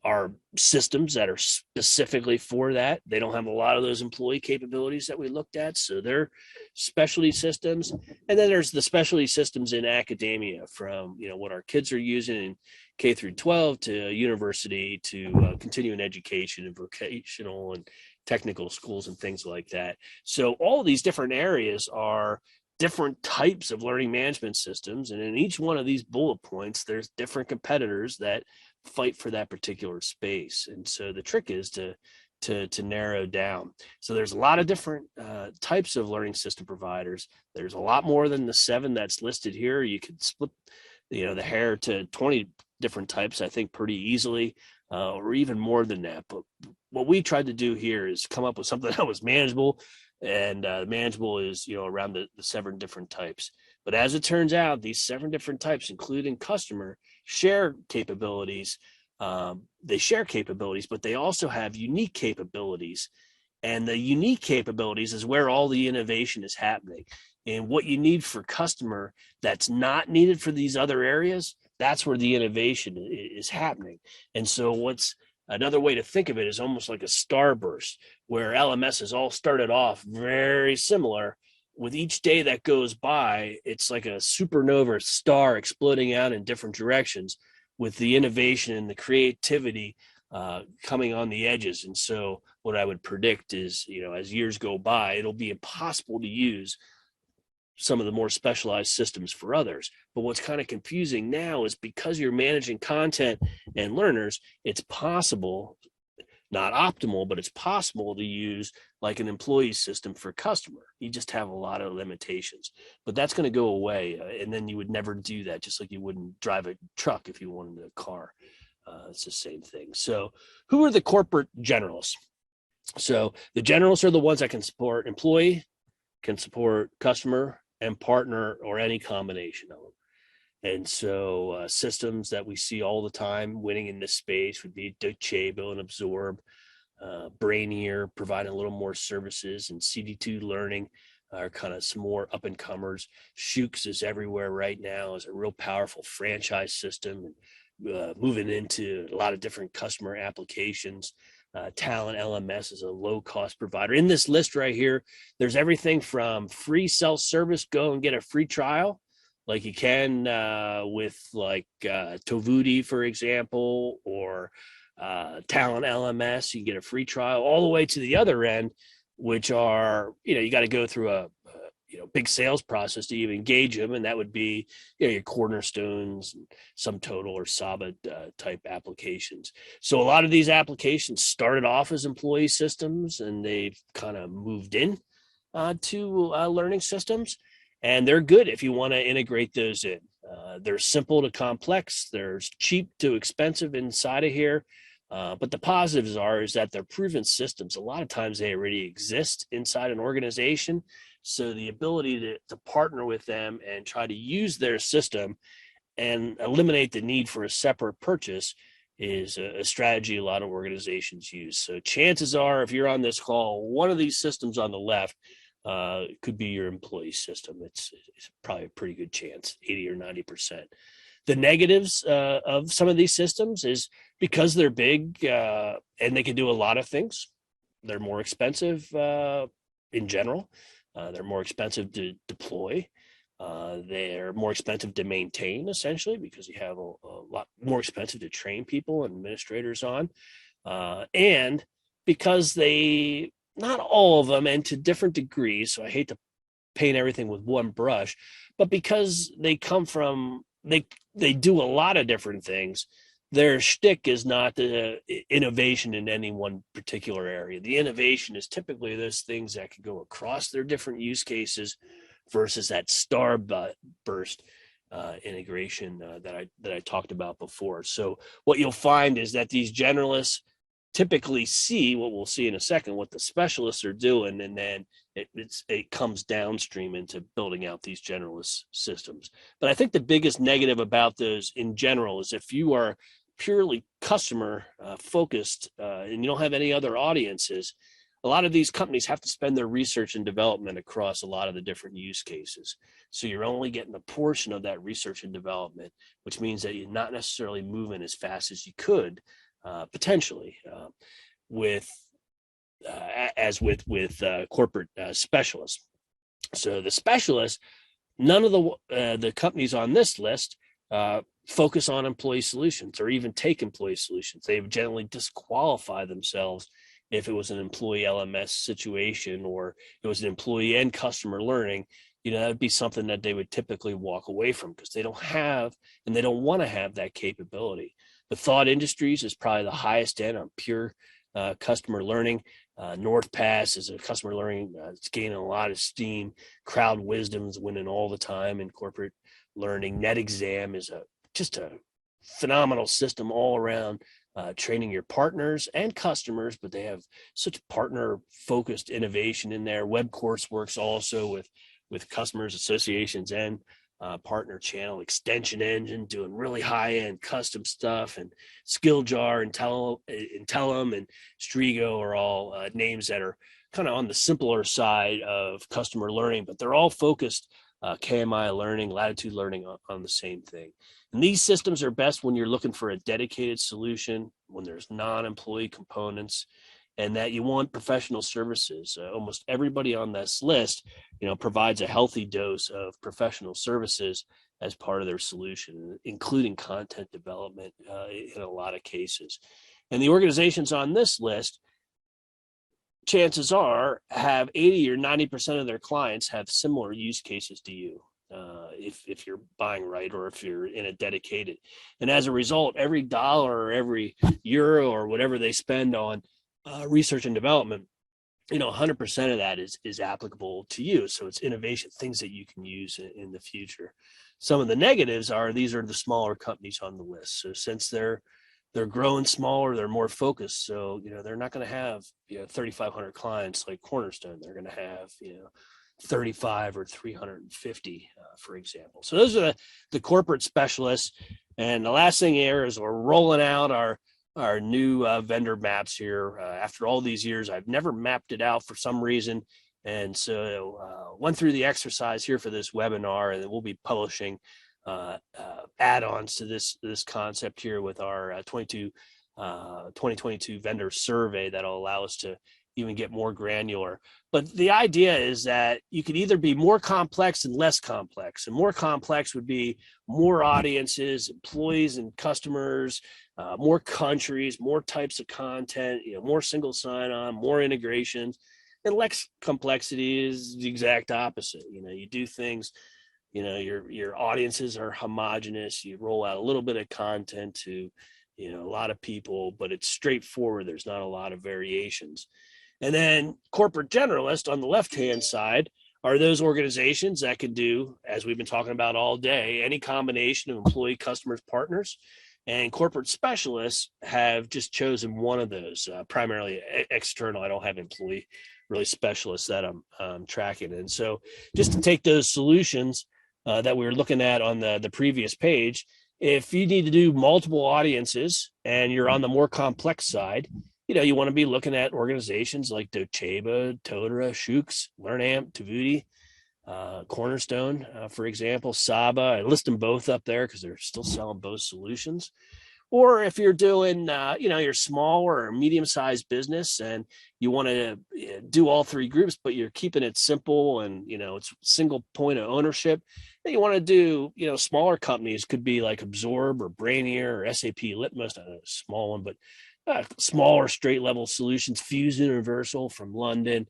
are systems that are specifically for that. They don't have a lot of those employee capabilities that we looked at, so they're specialty systems. And then there's the specialty systems in academia, from what our kids are using in K through 12 to university to continuing education and vocational and technical schools and things like that. So all of these different areas are different types of learning management systems, and in each one of these bullet points there's different competitors that fight for that particular space. And so the trick is to narrow down. So there's a lot of different types of learning system providers. There's a lot more than the 7 that's listed here. You could split the hair to 20 different types, I think, pretty easily, or even more than that. But what we tried to do here is come up with something that was manageable, and manageable is around the 7 different types. But as it turns out, these 7 different types, including customer, share capabilities. They share capabilities, but they also have unique capabilities. And the unique capabilities is where all the innovation is happening. And what you need for customer that's not needed for these other areas, that's where the innovation is happening. And so what's another way to think of it is almost like a starburst, where LMSs all started off very similar. With each day that goes by, it's like a supernova star exploding out in different directions, with the innovation and the creativity coming on the edges. And so what I would predict is, as years go by, it'll be impossible to use some of the more specialized systems for others. But what's kind of confusing now is, because you're managing content and learners, it's possible, not optimal, but it's possible to use like an employee system for customer. You just have a lot of limitations, but that's going to go away. And then you would never do that, just like you wouldn't drive a truck if you wanted a car. It's the same thing. So who are the corporate generalists? So the generalists are the ones that can support employee, can support customer and partner, or any combination of them. And so systems that we see all the time winning in this space would be Docebo and Absorb, Brainier, providing a little more services, and CD2 Learning are kind of some more up and comers. Shooks is everywhere right now, is a real powerful franchise system, and moving into a lot of different customer applications. Talent LMS is a low-cost provider. In this list right here, there's everything from free self-service, go and get a free trial, like you can with like Tovuti, for example, or Talent LMS. You can get a free trial, all the way to the other end, which are, you got to go through a big sales process to even engage them. And that would be, your Cornerstones, SumTotal, or Saba type applications. So a lot of these applications started off as employee systems, and they've kind of moved in to learning systems. And they're good if you want to integrate those in. They're simple to complex. There's cheap to expensive inside of here. But the positives is that they're proven systems. A lot of times they already exist inside an organization. So the ability to partner with them and try to use their system and eliminate the need for a separate purchase is a strategy a lot of organizations use. So chances are, if you're on this call, one of these systems on the left could be your employee system. It's probably a pretty good chance, 80 or 90%. The negatives of some of these systems is, because they're big and they can do a lot of things, they're more expensive in general. They're more expensive to deploy. They're more expensive to maintain, essentially, because you have a lot more expensive to train people and administrators on. And because they, not all of them, and to different degrees, so I hate to paint everything with one brush, but because they come from, they do a lot of different things, their shtick is not the innovation in any one particular area. The innovation is typically those things that can go across their different use cases, versus that starburst integration that I talked about before. So what you'll find is that these generalists typically see what we'll see in a second, what the specialists are doing, and then it comes downstream into building out these generalist systems. But I think the biggest negative about those in general is, if you are purely customer focused and you don't have any other audiences, a lot of these companies have to spend their research and development across a lot of the different use cases. So you're only getting a portion of that research and development, which means that you're not necessarily moving as fast as you could potentially with as with corporate specialists. So the specialists, none of the companies on this list focus on employee solutions or even take employee solutions. They generally disqualify themselves if it was an employee LMS situation or it was an employee and customer learning. That would be something that they would typically walk away from because they don't have and they don't want to have that capability. The thought industries is probably the highest end on pure customer learning. NordPass is a customer learning. It's gaining a lot of steam. Crowd Wisdom is winning all the time in corporate learning. NetExam is just a phenomenal system all around training your partners and customers, but they have such partner-focused innovation in there. WebCourseWorks also with customers, associations, and partner channel. Extension Engine doing really high-end custom stuff, and SkillJar and Intellum and Strigo are all names that are kind of on the simpler side of customer learning, but they're all focused KMI learning, Latitude learning on the same thing. And these systems are best when you're looking for a dedicated solution, when there's non-employee components, and that you want professional services. Almost everybody on this list, provides a healthy dose of professional services as part of their solution, including content development in a lot of cases. And the organizations on this list, chances are, have 80 or 90% of their clients have similar use cases to you. If you're buying right or if you're in a dedicated. And as a result, every dollar or every euro or whatever they spend on research and development, 100% of that is applicable to you. So it's innovation, things that you can use in the future. Some of the negatives are these are the smaller companies on the list. So since they're growing smaller, they're more focused. So, they're not going to have 3,500 clients like Cornerstone. They're going to have 35 or 350, for example. So those are the corporate specialists. And the last thing here is we're rolling out our new vendor maps here. After all these years, I've never mapped it out for some reason. And so went through the exercise here for this webinar, and we'll be publishing add-ons to this concept here with our 2022 vendor survey that'll allow us to even get more granular. But the idea is that you could either be more complex and less complex. And more complex would be more audiences, employees and customers, more countries, more types of content, more single sign-on, more integrations. And less complexity is the exact opposite. You do things, your audiences are homogenous. You roll out a little bit of content to, a lot of people, but it's straightforward. There's not a lot of variations. And then corporate generalist on the left-hand side are those organizations that can do, as we've been talking about all day, any combination of employee, customers, partners. And corporate specialists have just chosen one of those, primarily external. I don't have employee really specialists that I'm tracking. And so just to take those solutions that we were looking at on the previous page, if you need to do multiple audiences and you're on the more complex side, you want to be looking at organizations like Docebo, Totara, Shooks, LearnAmp, Tavuti, Cornerstone, for example, Saba. I list them both up there because they're still selling both solutions. Or if you're doing, you're small or medium-sized business and you want to do all three groups, but you're keeping it simple and, it's single point of ownership, then you want to do, smaller companies could be like Absorb or Brainier or SAP Litmus, not a small one, but smaller straight level solutions, Fuse Universal from London,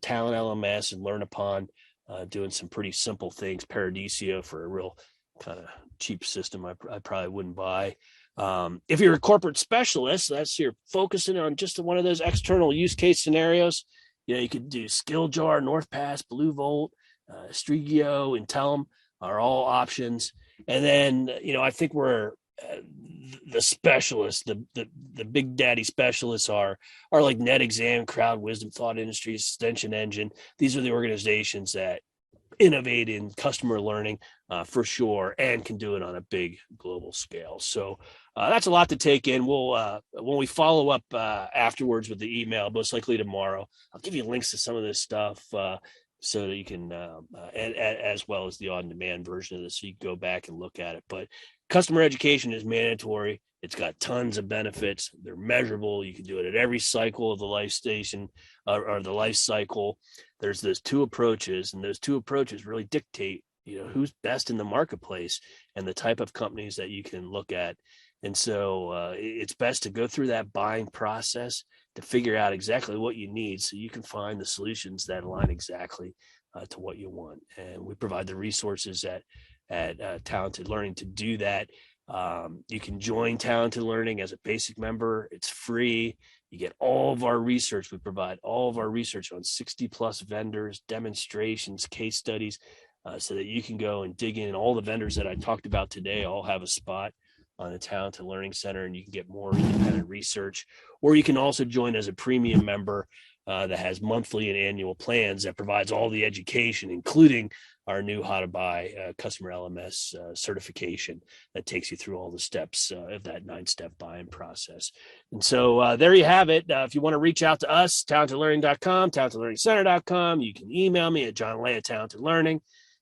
Talent LMS and Learn Upon, doing some pretty simple things. Paradiso for a real kind of cheap system I probably wouldn't buy. If you're a corporate specialist, that's you're focusing on just one of those external use case scenarios. You could do SkillJar, NorthPass, BlueVolt, Strigio, Intellum are all options. And then, I think we're the specialists, the big daddy specialists are like NetExam, Crowd Wisdom, Thought Industries, Extension Engine. These are the organizations that innovate in customer learning for sure, and can do it on a big global scale. So that's a lot to take in. We'll when we follow up afterwards with the email, most likely tomorrow, I'll give you links to some of this stuff so that you can, as well as the on-demand version of this, so you can go back and look at it. But customer education is mandatory. It's got tons of benefits. They're measurable. You can do it at every cycle of the life station or the life cycle. There's those two approaches, and those two approaches really dictate, who's best in the marketplace and the type of companies that you can look at. And so it's best to go through that buying process to figure out exactly what you need so you can find the solutions that align exactly to what you want. And we provide the resources at Talented Learning to do that. You can join Talented Learning as a basic member. It's free. You get all of our research. We provide all of our research on 60 plus vendors, demonstrations, case studies, so that you can go and dig in. All the vendors that I talked about today all have a spot on the Talented Learning Center, and you can get more independent research. Or you can also join as a premium member that has monthly and annual plans that provides all the education, including our new How to Buy Customer LMS certification that takes you through all the steps of that 9-step buying process. And so there you have it. If you want to reach out to us, talentedlearning.com, talentedlearningcenter.com. You can email me at johnlay@talentedlearning.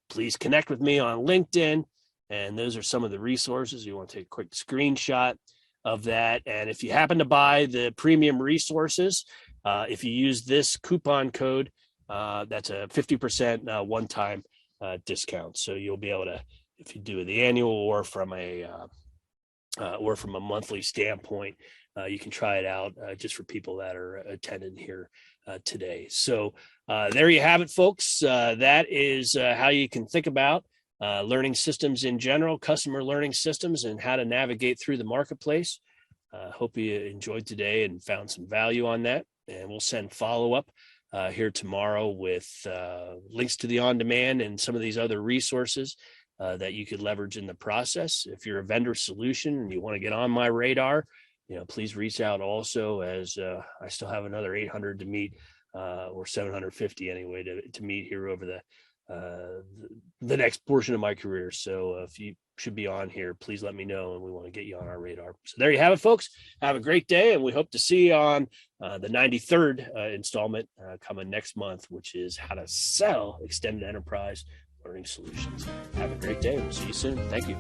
Please connect with me on LinkedIn. And those are some of the resources. You want to take a quick screenshot of that. And if you happen to buy the premium resources, if you use this coupon code, that's a 50% one-time discount. So you'll be able to, if you do the annual or from a monthly standpoint, you can try it out just for people that are attending here today. So there you have it, folks. That is how you can think about learning systems in general, customer learning systems, and how to navigate through the marketplace. Hope you enjoyed today and found some value on that. And we'll send follow-up here tomorrow with links to the on-demand and some of these other resources that you could leverage in the process. If you're a vendor solution and you want to get on my radar, please reach out also, as I still have another 800 to meet, or 750 anyway, to meet here over the next portion of my career. So if you should be on here, please let me know, and we want to get you on our radar. So there you have it, folks. Have a great day, and we hope to see you on the 93rd installment coming next month, which is how to sell extended enterprise learning solutions. Have a great day. We'll see you soon. Thank you.